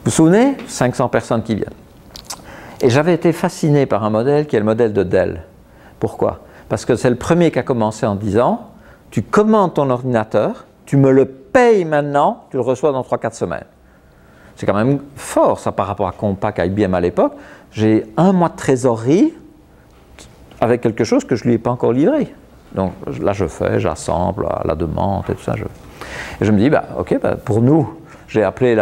vous souvenez? 500 personnes qui viennent. Et j'avais été fasciné par un modèle qui est le modèle de Dell. Pourquoi? Parce que c'est le premier qui a commencé en disant, tu commandes ton ordinateur, tu me le payes maintenant, tu le reçois dans 3-4 semaines. C'est quand même fort ça par rapport à Compaq, à IBM à l'époque. J'ai 1 mois de trésorerie avec quelque chose que je ne lui ai pas encore livré. Donc là je fais, j'assemble à la demande et tout ça. Et je me dis, bah, ok, bah, pour nous, j'ai appelé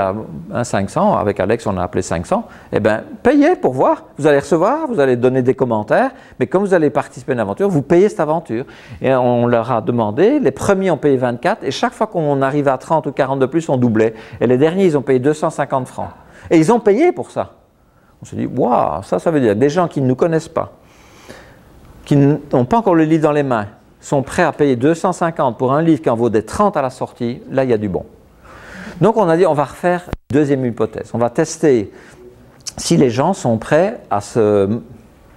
un 500, avec Alex on a appelé 500, eh bien payez pour voir, vous allez recevoir, vous allez donner des commentaires, mais comme vous allez participer à une aventure, vous payez cette aventure. Et on leur a demandé, les premiers ont payé 24, et chaque fois qu'on arrivait à 30 ou 40 de plus, on doublait. Et les derniers, ils ont payé 250 francs. Et ils ont payé pour ça. On s'est dit, waouh, ça veut dire des gens qui ne nous connaissent pas, qui n'ont pas encore le livre dans les mains, sont prêts à payer 250 pour un livre qui en vaut des 30 à la sortie, là il y a du bon. Donc on a dit on va refaire une deuxième hypothèse. On va tester si les gens sont prêts à se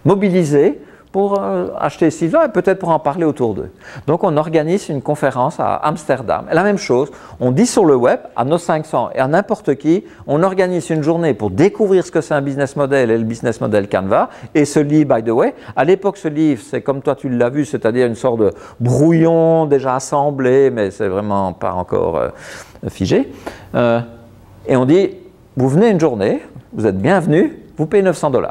mobiliser pour acheter ce livre-là et peut-être pour en parler autour d'eux. Donc on organise une conférence à Amsterdam. Et la même chose, on dit sur le web à nos 500 et à n'importe qui, on organise une journée pour découvrir ce que c'est un business model et le business model Canva. Et ce livre, by the way, à l'époque ce livre, c'est comme toi tu l'as vu, c'est-à-dire une sorte de brouillon déjà assemblé, mais c'est vraiment pas encore figé. Et on dit, vous venez une journée, vous êtes bienvenus, vous payez 900 $.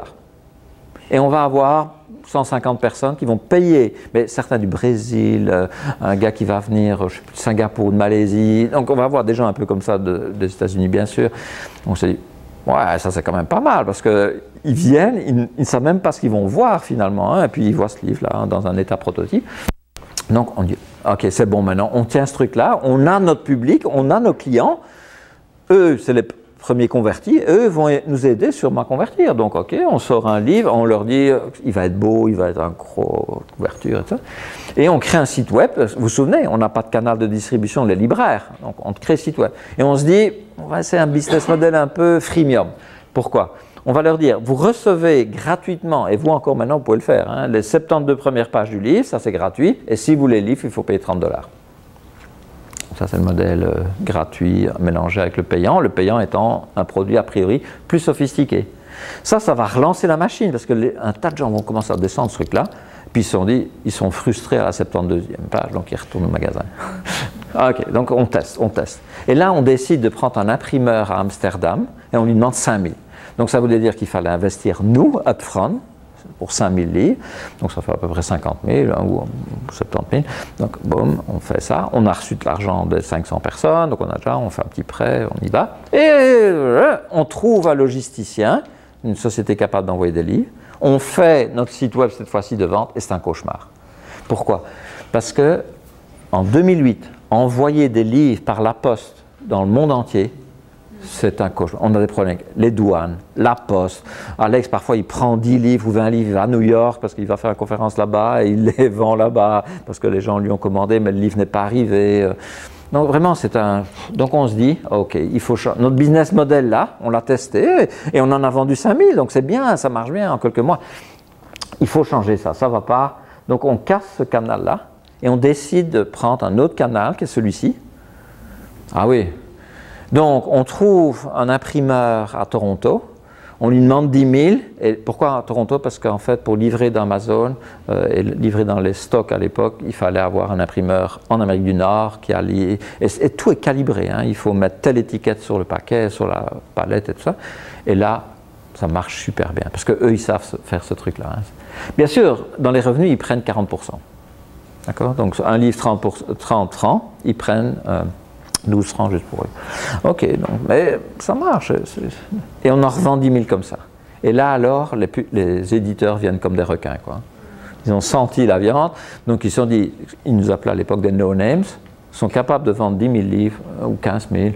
Et on va avoir 150 personnes qui vont payer, mais certains du Brésil, un gars qui va venir, je sais plus, de Singapour, de Malaisie, donc on va avoir des gens un peu comme ça des États-Unis bien sûr. On s'est dit, ouais, ça c'est quand même pas mal parce qu'ils viennent, ils ne savent même pas ce qu'ils vont voir finalement, hein, et puis ils voient ce livre-là hein, dans un état prototype. Donc on dit, ok c'est bon maintenant, on tient ce truc-là, on a notre public, on a nos clients, eux c'est les premiers convertis, eux vont nous aider sûrement à convertir. Donc ok, on sort un livre, on leur dit il va être beau, il va être un gros couverture et tout ça. Et on crée un site web, vous vous souvenez, on n'a pas de canal de distribution, les libraires, donc on crée un site web. Et on se dit, on va essayer un business model un peu freemium. Pourquoi? On va leur dire, vous recevez gratuitement, et vous encore maintenant vous pouvez le faire, hein, les 72 premières pages du livre, ça c'est gratuit, et si vous voulez le livre, il faut payer 30 $. Ça c'est le modèle gratuit mélangé avec le payant étant un produit a priori plus sophistiqué. Ça va relancer la machine parce qu'un tas de gens vont commencer à descendre ce truc-là, puis ils se sont dit, ils sont frustrés à la 72e page, donc ils retournent au magasin. Ok, donc on teste. Et là on décide de prendre un imprimeur à Amsterdam et on lui demande 5000. Donc ça voulait dire qu'il fallait investir nous, upfront, pour 5000 livres, donc ça fait à peu près 50 000 hein, ou 70 000. Donc, boum, on fait ça. On a reçu de l'argent de 500 personnes, donc on fait un petit prêt, on y va. Et on trouve un logisticien, une société capable d'envoyer des livres. On fait notre site web cette fois-ci de vente et c'est un cauchemar. Pourquoi? Parce que en 2008, envoyer des livres par la poste dans le monde entier, c'est un cauchemar. On a des problèmes avec les douanes, la poste. Alex, parfois, il prend 10 livres ou 20 livres, il va à New York parce qu'il va faire une conférence là-bas et il les vend là-bas parce que les gens lui ont commandé, mais le livre n'est pas arrivé. Donc, vraiment, c'est un... Donc, on se dit, OK, il faut changer. Notre business model, là, on l'a testé et on en a vendu 5000, donc c'est bien, ça marche bien en quelques mois. Il faut changer ça, ça ne va pas. Donc, on casse ce canal-là et on décide de prendre un autre canal qui est celui-ci. Ah oui. Donc, on trouve un imprimeur à Toronto, on lui demande 10 000. Et pourquoi à Toronto? Parce qu'en fait, pour livrer d'Amazon et livrer dans les stocks à l'époque, il fallait avoir un imprimeur en Amérique du Nord qui allie. Et tout est calibré, hein. Il faut mettre telle étiquette sur le paquet, sur la palette et tout ça. Et là, ça marche super bien parce qu'eux, ils savent faire ce truc-là. Hein. Bien sûr, dans les revenus, ils prennent 40%. D'accord? Donc, un livre 30 francs, ils prennent 12 francs juste pour eux. Ok, donc, mais ça marche. Et on en revend 10 000 comme ça. Et là, alors, les éditeurs viennent comme des requins, quoi. Ils ont senti la viande, donc ils se sont dit, ils nous appelaient à l'époque des no-names, sont capables de vendre 10 000 livres ou 15 000.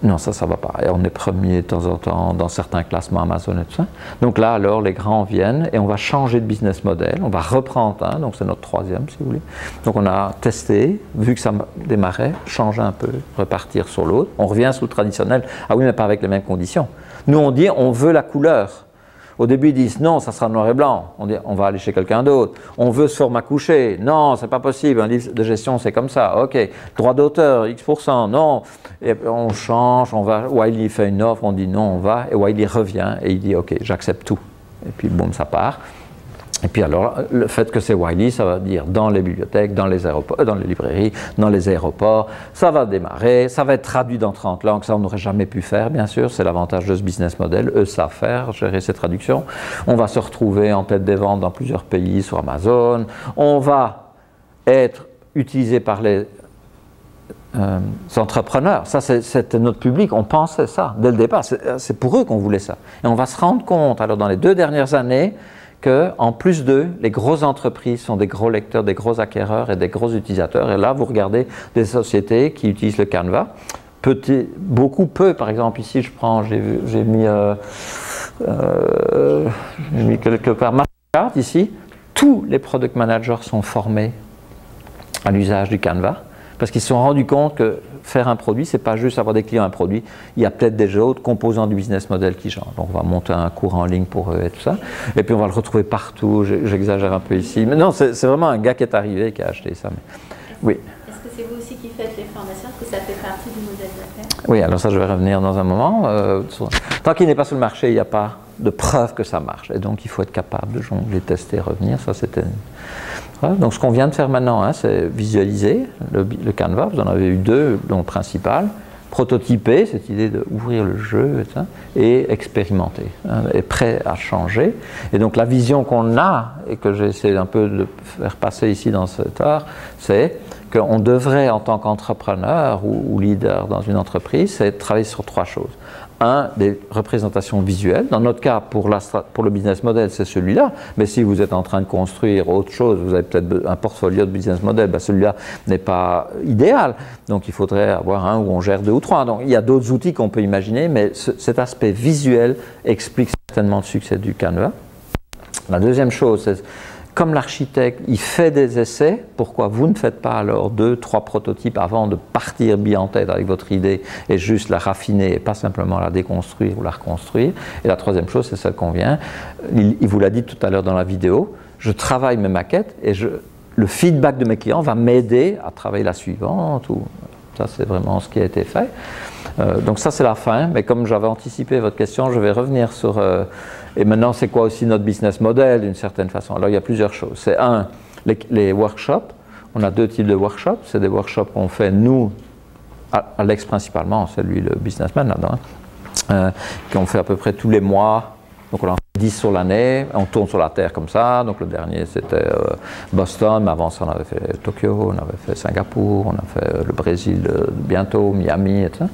Non, ça ne va pas. Et on est premier de temps en temps dans certains classements Amazon et tout ça. Donc là, alors, les grands viennent et on va changer de business model. On va reprendre un, donc c'est notre troisième, si vous voulez. Donc on a testé, vu que ça démarrait, changer un peu, repartir sur l'autre. On revient sous le traditionnel. Ah oui, mais pas avec les mêmes conditions. Nous, on dit, on veut la couleur. Au début, ils disent non, ça sera noir et blanc. On dit on va aller chez quelqu'un d'autre. On veut ce format couché. Non, c'est pas possible. Un livre de gestion, c'est comme ça. Ok. Droit d'auteur, X%. Non. Et on change. On va. Wiley fait une offre. On dit non, on va. Et Wiley revient et il dit ok, j'accepte tout. Et puis boum, ça part. Et puis alors, le fait que c'est Wiley, ça va dire dans les bibliothèques, dans les aéroports, dans les librairies, dans les aéroports, ça va démarrer, ça va être traduit dans 30 langues, ça on n'aurait jamais pu faire, bien sûr, c'est l'avantage de ce business model, eux savent faire, gérer ces traductions. On va se retrouver en tête des ventes dans plusieurs pays, sur Amazon, on va être utilisé par les entrepreneurs, ça c'était notre public, on pensait ça dès le départ, c'est pour eux qu'on voulait ça. Et on va se rendre compte, alors dans les 2 dernières années, qu'en plus d'eux, les grosses entreprises sont des gros lecteurs, des gros acquéreurs et des gros utilisateurs. Et là, vous regardez des sociétés qui utilisent le Canva. Beaucoup peu, par exemple, ici, j'ai mis quelque part Mastercard, ici. Tous les product managers sont formés à l'usage du Canva parce qu'ils se sont rendus compte que faire un produit, c'est pas juste avoir des clients un produit. Il y a peut-être déjà autres composants du business model qui changent. Donc on va monter un cours en ligne pour eux et tout ça. Et puis on va le retrouver partout. J'exagère un peu ici. Mais non, c'est vraiment un gars qui est arrivé qui a acheté ça. Oui. Est-ce que c'est vous aussi qui faites les formations? Est-ce que ça fait partie du modèle d'affaires? Oui, alors ça je vais revenir dans un moment. Tant qu'il n'est pas sur le marché, il n'y a pas de preuve que ça marche. Et donc il faut être capable de jongler, tester, revenir. Ça c'était... Voilà. Donc ce qu'on vient de faire maintenant, hein, c'est visualiser le Canva. Vous en avez eu 2, dont le principal. Prototyper, cette idée d'ouvrir le jeu et expérimenter, hein, et prêt à changer. Et donc la vision qu'on a, et que j'essaie un peu de faire passer ici dans cet art, c'est qu'on devrait, en tant qu'entrepreneur ou leader dans une entreprise, c'est de travailler sur 3 choses. Un, des représentations visuelles. Dans notre cas, pour le business model, c'est celui-là. Mais si vous êtes en train de construire autre chose, vous avez peut-être un portfolio de business model, ben celui-là n'est pas idéal. Donc il faudrait avoir un où on gère 2 ou 3. Donc il y a d'autres outils qu'on peut imaginer, mais cet aspect visuel explique certainement le succès du Canva. La deuxième chose, c'est comme l'architecte, il fait des essais, pourquoi vous ne faites pas alors 2, 3 prototypes avant de partir bien en tête avec votre idée et juste la raffiner et pas simplement la déconstruire ou la reconstruire. Et la troisième chose, c'est celle qu'on vient, il vous l'a dit tout à l'heure dans la vidéo, je travaille mes maquettes et le feedback de mes clients va m'aider à travailler la suivante. Ça, c'est vraiment ce qui a été fait. Donc ça, c'est la fin, mais comme j'avais anticipé votre question, je vais revenir sur... et maintenant, c'est quoi aussi notre business model, d'une certaine façon? Alors, il y a plusieurs choses. C'est un, les workshops. On a 2 types de workshops. C'est des workshops qu'on fait, nous, Alex principalement, c'est lui le businessman là-dedans, qu'on fait à peu près tous les mois. Donc, on en fait 10 sur l'année, on tourne sur la Terre comme ça. Donc, le dernier, c'était Boston, mais avant ça, on avait fait Tokyo, on avait fait Singapour, on a fait le Brésil bientôt, Miami, etc.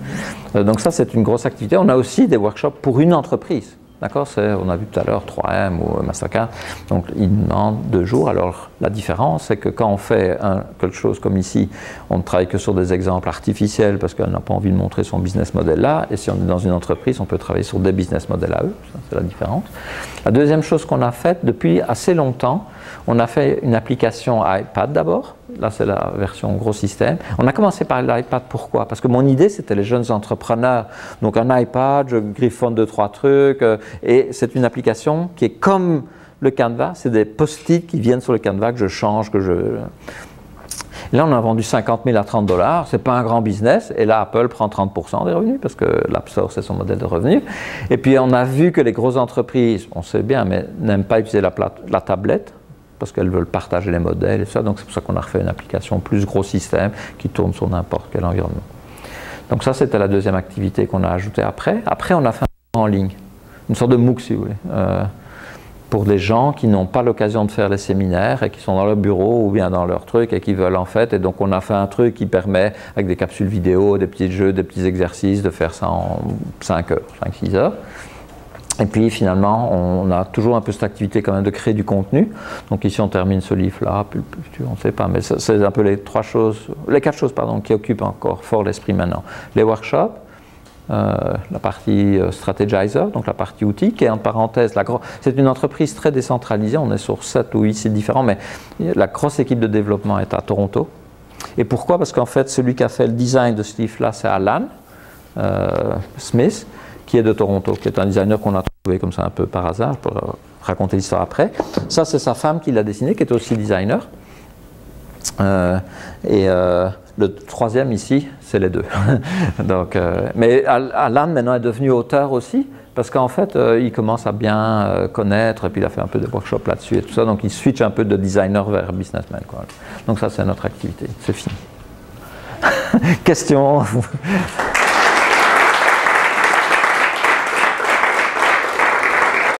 Donc, ça, c'est une grosse activité. On a aussi des workshops pour une entreprise. D'accord, on a vu tout à l'heure 3M ou Mastercard, donc ils demandent 2 jours. Alors la différence, c'est que quand on fait quelque chose comme ici, on ne travaille que sur des exemples artificiels parce qu'on n'a pas envie de montrer son business model là. Et si on est dans une entreprise, on peut travailler sur des business models à eux. Ça, c'est la différence. La deuxième chose qu'on a faite depuis assez longtemps, on a fait une application à iPad d'abord. Là, c'est la version gros système. On a commencé par l'iPad, pourquoi? Parce que mon idée, c'était les jeunes entrepreneurs. Donc un iPad, je griffonne 2-3 trucs. Et c'est une application qui est comme le Canva. C'est des post-it qui viennent sur le Canva que je change, Là, on a vendu 50 000 à 30 $. Ce n'est pas un grand business. Et là, Apple prend 30% des revenus parce que l'App Store, c'est son modèle de revenus. Et puis, on a vu que les grosses entreprises, on sait bien, mais n'aiment pas utiliser la tablette parce qu'elles veulent partager les modèles et ça. Donc, c'est pour ça qu'on a refait une application plus gros système qui tourne sur n'importe quel environnement. Donc, ça, c'était la deuxième activité qu'on a ajoutée après. Après, on a fait un en ligne, une sorte de MOOC, si vous voulez. Pour des gens qui n'ont pas l'occasion de faire les séminaires et qui sont dans leur bureau ou bien dans leur truc et qui veulent en fait. Et donc on a fait un truc qui permet, avec des capsules vidéo, des petits jeux, des petits exercices, de faire ça en 5 heures, 5-6 heures. Et puis finalement, on a toujours un peu cette activité quand même de créer du contenu. Donc ici on termine ce livre-là, on ne sait pas, mais c'est un peu les 4 choses qui occupent encore fort l'esprit maintenant. Les workshops, la partie strategizer, donc la partie outils, qui est en parenthèse, c'est une entreprise très décentralisée, on est sur 7 ou 8 sites différents, mais la grosse équipe de développement est à Toronto. Et pourquoi? Parce qu'en fait, celui qui a fait le design de ce livre-là, c'est Alan Smith, qui est de Toronto, qui est un designer qu'on a trouvé trouvé comme ça un peu par hasard, pour raconter l'histoire après. Ça, c'est sa femme qui l'a dessiné, qui est aussi designer. Le troisième ici, c'est les deux. Donc, mais Alan maintenant est devenu auteur aussi, parce qu'en fait, il commence à bien connaître, et puis il a fait un peu de workshop là-dessus et tout ça, donc il switch un peu de designer vers businessman, quoi. Donc ça, c'est notre activité, c'est fini. Question.